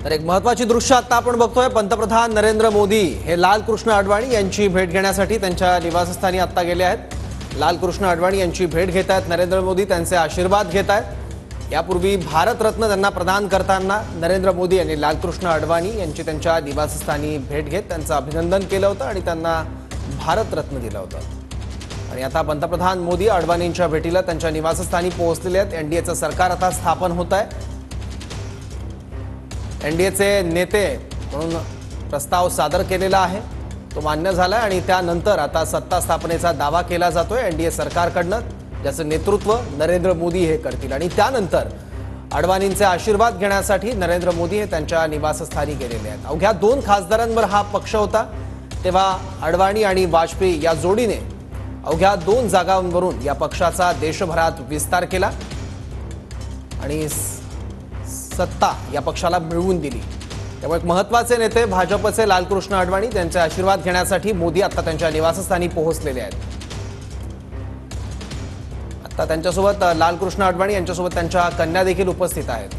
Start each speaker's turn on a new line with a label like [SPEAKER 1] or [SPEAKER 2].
[SPEAKER 1] तर एक महत्त्वाची दृश्य आता आपण बघतोय। पंतप्रधान नरेंद्र मोदी हे लालकृष्ण अडवाणी यांची भेट घेण्यासाठी त्यांच्या निवासस्थानी आता गेले आहेत। लालकृष्ण अडवाणी यांची भेट घेत आहेत नरेंद्र मोदी, त्यांचे आशीर्वाद घेत आहेत। यापूर्वी भारतरत्न त्यांना प्रदान करताना नरेंद्र मोदी यांनी लालकृष्ण अडवाणी यांची त्यांच्या निवासस्थानी भेट घेत त्यांचं अभिनंदन केलं होतं आणि त्यांना भारतरत्न दिलं होतं। आणि आता पंतप्रधान मोदी अडवाणींच्या भेटीला त्यांच्या निवासस्थानी पोहोचलेले आहेत। एनडीएचं सरकार आता स्थापन होत आहे। एनडीएचे नेते म्हणून प्रस्ताव सादर केलेला आहे, तो मान्य झाला आणि त्यानंतर आता सत्ता स्थापनेचा दावा केला जातोय एनडीए सरकारकडनं, ज्याचं नेतृत्व नरेंद्र मोदी हे करतील। आणि त्यानंतर अडवाणींचे आशीर्वाद घेण्यासाठी नरेंद्र मोदी हे त्यांच्या निवासस्थानी गेलेले आहेत। अवघ्या 2 खासदारांवर हा पक्ष होता, तेव्हा अडवाणी आणि वाजपेयी या जोडीने अवघ्या 2 जागांवरून या पक्षाचा देशभरात विस्तार केला आणि सत्ता या पक्षाला मिळवून दिली। त्यामुळे महत्त्वाचे नेते भाजपचे लालकृष्ण अडवाणी त्यांचे आशीर्वाद घेण्यासाठी मोदी आता त्यांच्या निवासस्थानी पोहोचलेले आहेत। आता त्यांच्यासोबत लालकृष्ण अडवाणी यांच्यासोबत त्यांच्या कन्या देखील उपस्थित आहेत।